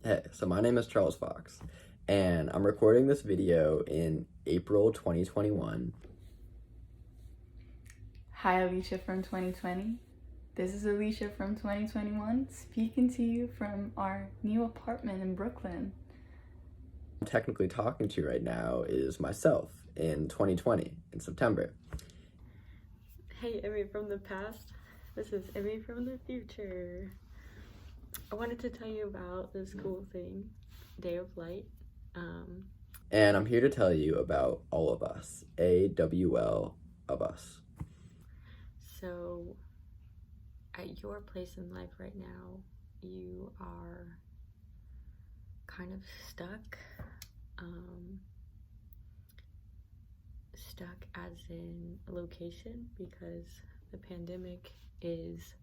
Hey, so my name is Charles Fox, and I'm recording this video in April 2021. Hi, Alicia from 2020. This is Alicia from 2021 speaking to you from our new apartment in Brooklyn. I'm technically talking to you right now is myself in 2020, in September. Hey, Emmy from the past. This is Emmy from the future. I wanted to tell you about this cool thing, Day of Light. And I'm here to tell you about All of Us, AWL of us. So, at your place in life right now, you are kind of stuck. Stuck as in a location because the pandemic is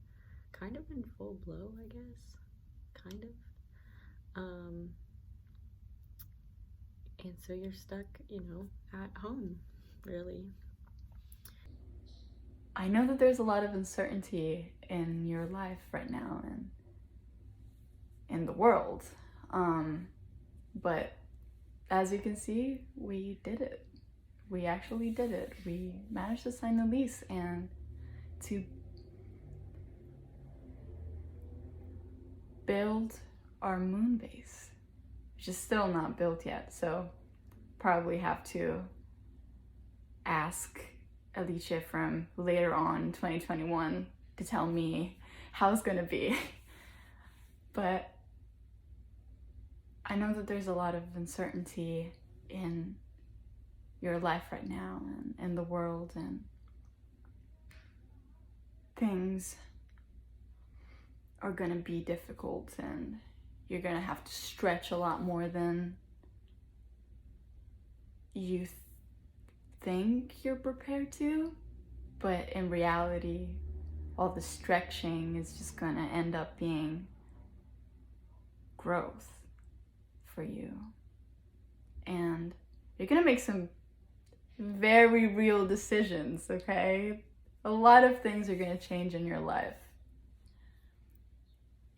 kind of in full blow, I guess. Kind of. And so you're stuck, at home, really. I know that there's a lot of uncertainty in your life right now and in the world. But as you can see, we did it. We actually did it. We managed to sign the lease and to build our moon base, which is still not built yet. So probably have to ask Alicia from later on in 2021 to tell me how it's gonna be. But I know that there's a lot of uncertainty in your life right now and in the world, and things are gonna be difficult and you're gonna have to stretch a lot more than you think you're prepared to, but in reality, all the stretching is just gonna end up being growth for you. And you're gonna make some very real decisions, okay? A lot of things are gonna change in your life.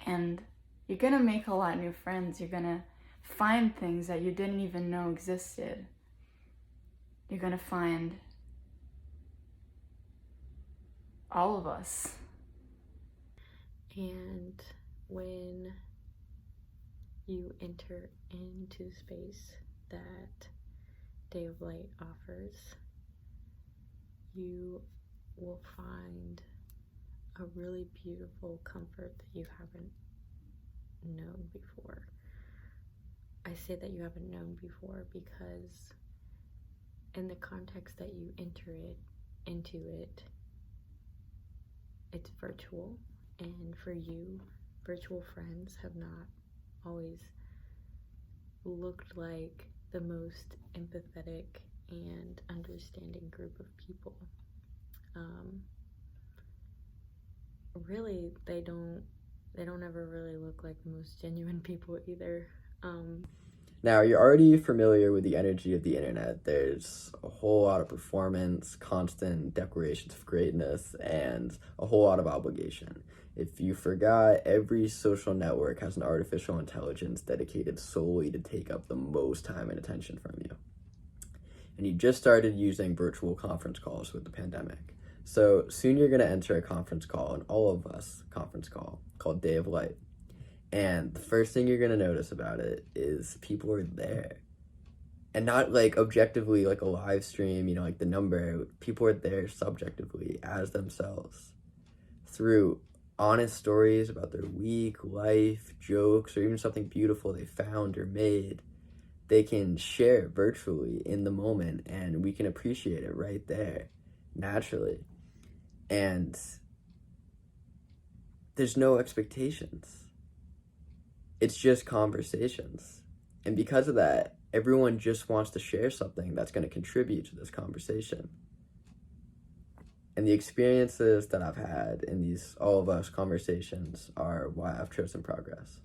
And you're gonna make a lot of new friends. You're gonna find things that you didn't even know existed. You're gonna find all of us. And when you enter into the space that Day of Light offers, you will find a really beautiful comfort that you haven't known before. I say that you haven't known before because in the context that you enter into it, it's virtual, and for you, virtual friends have not always looked like the most empathetic and understanding group of people. Really, they don't ever really look like the most genuine people either. Now, you're already familiar with the energy of the internet. There's a whole lot of performance, constant declarations of greatness, and a whole lot of obligation. If you forgot, every social network has an artificial intelligence dedicated solely to take up the most time and attention from you. And you just started using virtual conference calls with the pandemic. So soon you're going to enter a conference call, an All of Us conference call called Day of Light. And the first thing you're going to notice about it is people are there. And not like objectively like a live stream, like the number. People are there subjectively as themselves through honest stories about their week, life, jokes, or even something beautiful they found or made. They can share virtually in the moment, and we can appreciate it right there, naturally. And there's no expectations. It's just conversations. And because of that, everyone just wants to share something that's going to contribute to this conversation. And the experiences that I've had in these All of Us conversations are why I've chosen Progress.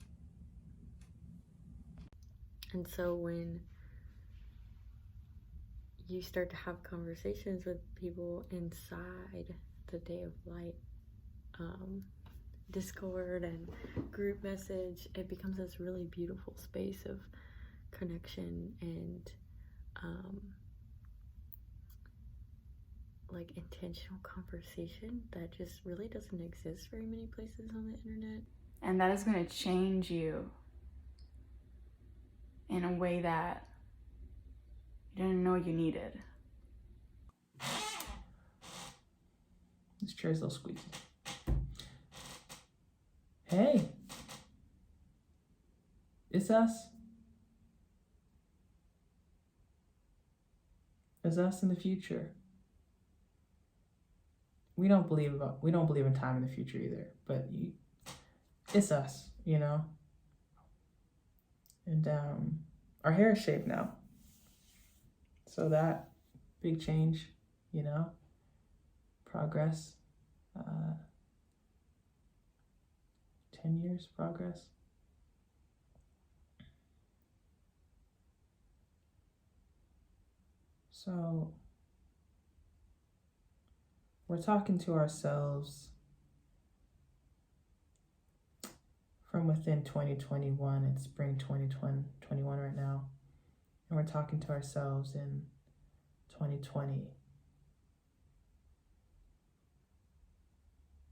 And so when you start to have conversations with people inside the Day of Light Discord and group message, it becomes this really beautiful space of connection and like intentional conversation that just really doesn't exist very many places on the internet. And that is going to change you in a way that you didn't know you needed. This chair's a little squeaky. Hey, it's us. It's us in the future. We don't believe in time in the future either, but it's us, you know. And our hair is shaved now, so that big change, you know, progress. 10 years progress. So we're talking to ourselves from within 2021. It's spring 2021 right now. And we're talking to ourselves in 2020.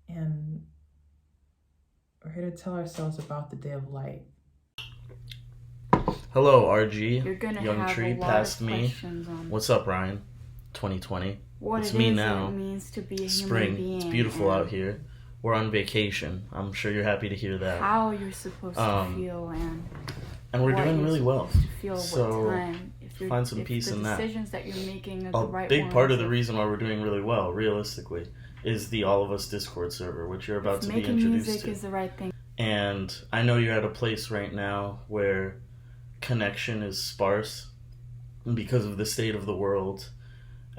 And we're here to tell ourselves about the day of light. Hello, RG. You're gonna Young have Tree a lot past of me. questions on What's up, Ryan? 2020. what It's it me is now. it means to be a Spring. human being. It's beautiful and out here. We're on vacation. I'm sure you're happy to hear that. how you're supposed to feel And we're what doing you're really well. supposed to feel, So what time, find some peace in that. The decisions that you're making are A the right big ones. part of the reason why we're doing really well, realistically, is the All of Us Discord server, which you're about to be making introduced music to. is the right thing. And I know you're at a place right now where connection is sparse because of the state of the world,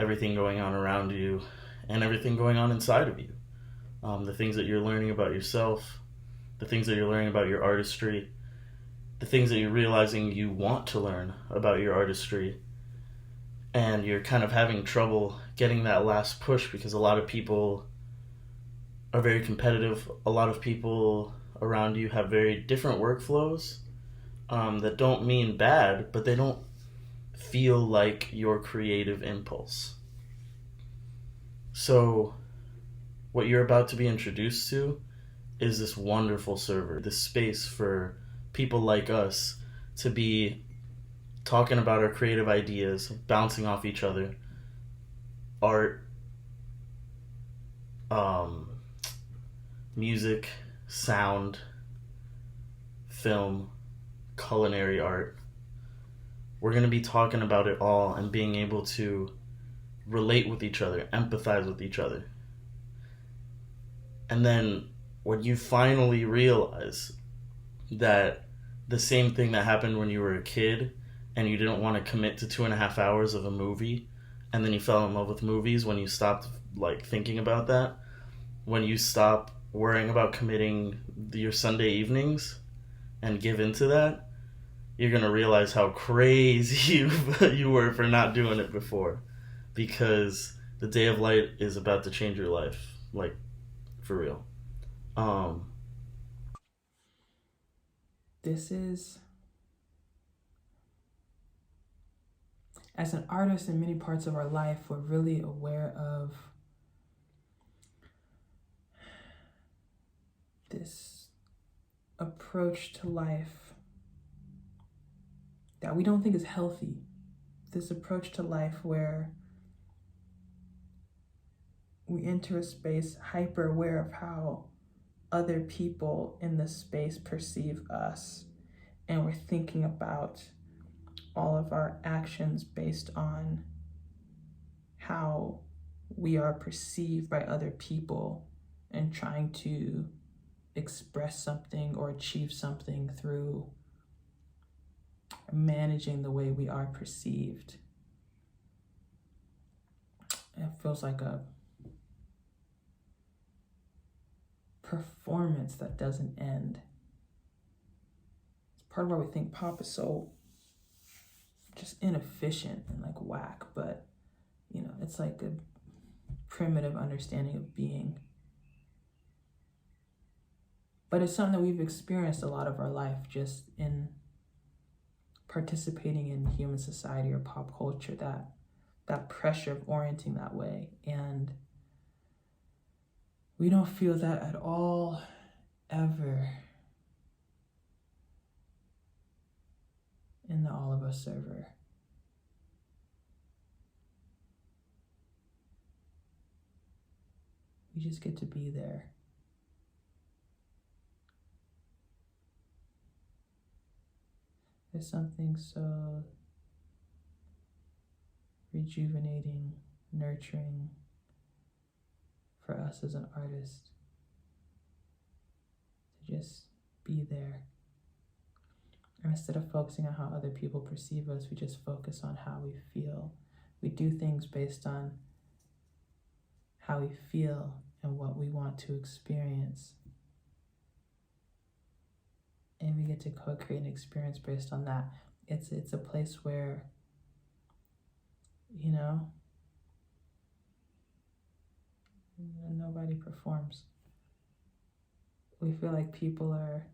everything going on around you, and everything going on inside of you. The things that you're learning about yourself, the things that you're learning about your artistry, the things that you're realizing you want to learn about your artistry, and you're kind of having trouble getting that last push because a lot of people are very competitive. A lot of people around you have very different workflows that don't mean bad, but they don't feel like your creative impulse. So what you're about to be introduced to is this wonderful server, this space for people like us to be talking about our creative ideas, bouncing off each other, art, music, sound, film, culinary art. We're going to be talking about it all and being able to relate with each other, empathize with each other. And then when you finally realize that the same thing that happened when you were a kid and you didn't want to commit to 2.5 hours of a movie, and then you fell in love with movies when you stopped thinking about that, when you stop worrying about committing your Sunday evenings and give into that, you're going to realize how crazy you were for not doing it before, because the day of light is about to change your life, for real. This is, as an artist in many parts of our life, we're really aware of this approach to life that we don't think is healthy. This approach to life where we enter a space hyper aware of how other people in the space perceive us, and we're thinking about all of our actions based on how we are perceived by other people, and trying to express something or achieve something through managing the way we are perceived. It feels like a performance that doesn't end. It's part of why we think pop is so just inefficient and whack, but it's like a primitive understanding of being. But it's something that we've experienced a lot of our life just in participating in human society or pop culture, that pressure of orienting that way. And we don't feel that at all, ever, in the All of Us server. We just get to be there. There's something so rejuvenating, nurturing for us as an artist to just be there. And instead of focusing on how other people perceive us, we just focus on how we feel. We do things based on how we feel and what we want to experience. And we get to co-create an experience based on that. It's a place where, you know, nobody performs. We feel like people are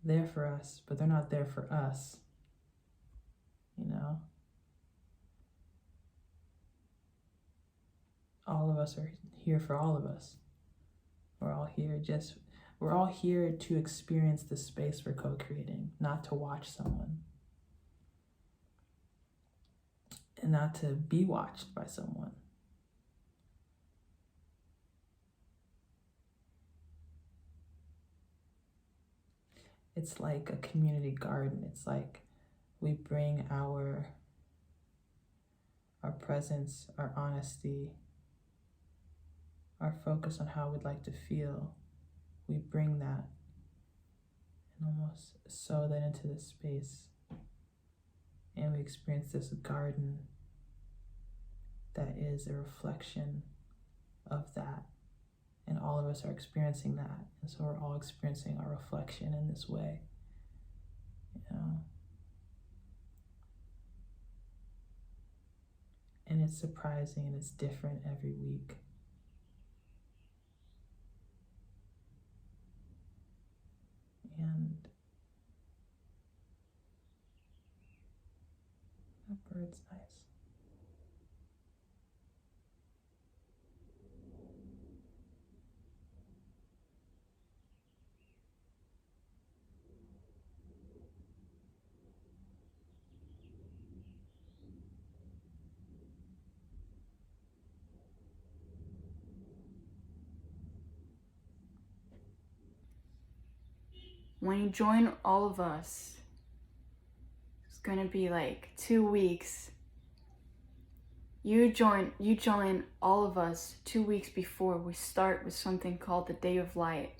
there for us, but they're not there for us, you know? All of us are here for all of us. We're all here to experience the space we're co-creating, not to watch someone. And not to be watched by someone. It's like a community garden. It's like we bring our presence, our honesty, our focus on how we'd like to feel. We bring that and almost sow that into this space. And we experience this garden that is a reflection of that. And all of us are experiencing that. And so we're all experiencing our reflection in this way, you know? And it's surprising and it's different every week. And that bird's nice. When you join All of Us, it's gonna be like 2 weeks. You join All of Us 2 weeks before we start with something called the Day of Light.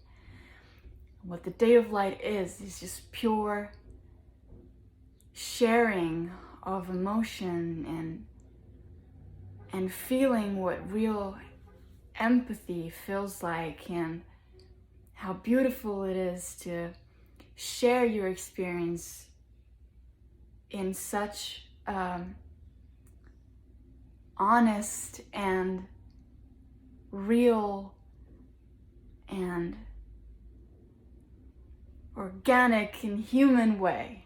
What the Day of Light is just pure sharing of emotion and feeling what real empathy feels like, and how beautiful it is to share your experience in such honest and real and organic and human way.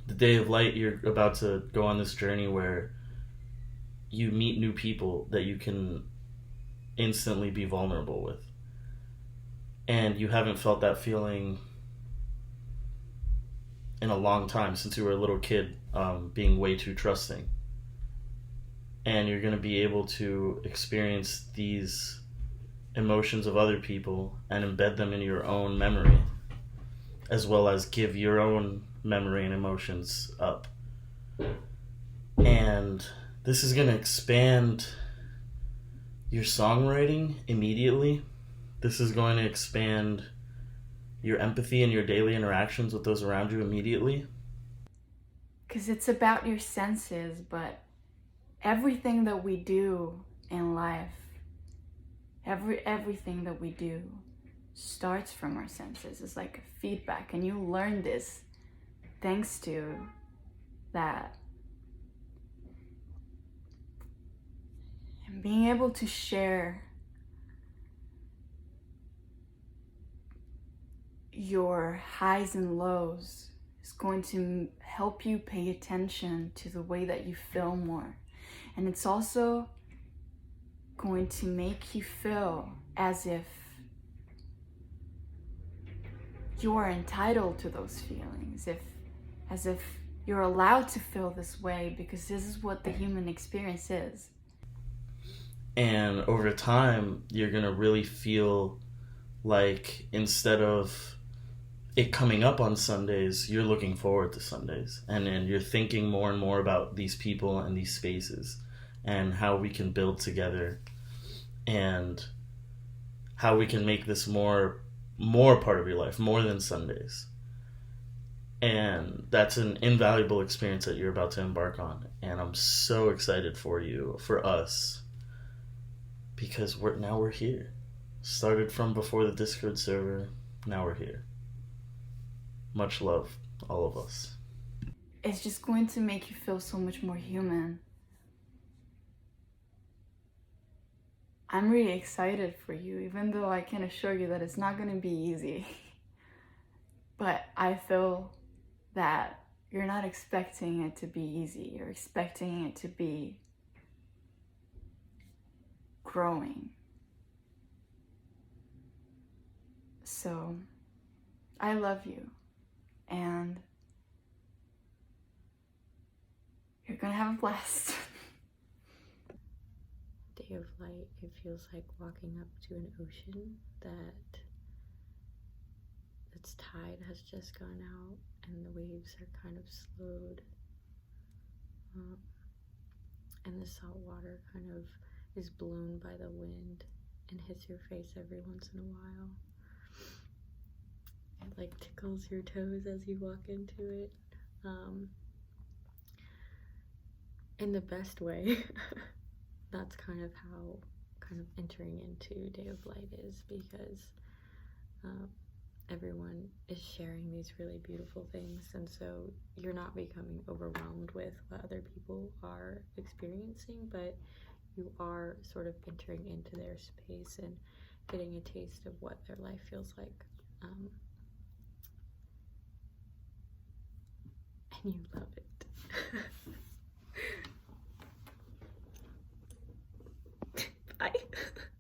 The Day of Light, you're about to go on this journey where you meet new people that you can instantly be vulnerable with. And you haven't felt that feeling in a long time, since you were a little kid, being way too trusting. And you're going to be able to experience these emotions of other people and embed them in your own memory, as well as give your own memory and emotions up. And this is going to expand your songwriting immediately. This is going to expand your empathy and your daily interactions with those around you immediately. Because it's about your senses, but everything that we do in life, everything that we do starts from our senses. It's like feedback, and you learn this thanks to that. And being able to share your highs and lows. It's going to help you pay attention to the way that you feel more. And it's also going to make you feel as if you are entitled to those feelings, as if you're allowed to feel this way, because this is what the human experience is. And over time, you're going to really feel like instead of it coming up on Sundays, you're looking forward to Sundays. And then you're thinking more and more about these people and these spaces and how we can build together and how we can make this more part of your life, more than Sundays. And that's an invaluable experience that you're about to embark on. And I'm so excited for you, for us, because we're here. Started from before the Discord server, now we're here. Much love, all of us. It's just going to make you feel so much more human. I'm really excited for you, even though I can assure you that it's not going to be easy. But I feel that you're not expecting it to be easy. You're expecting it to be growing. So, I love you. And you're gonna have a blast. Day of light, it feels like walking up to an ocean that its tide has just gone out and the waves are kind of slowed. And the salt water kind of is blown by the wind and hits your face every once in a while. It like tickles your toes as you walk into it, in the best way. That's kind of how entering into Day of Light is, because everyone is sharing these really beautiful things, and so you're not becoming overwhelmed with what other people are experiencing, but you are sort of entering into their space and getting a taste of what their life feels like. And you love it.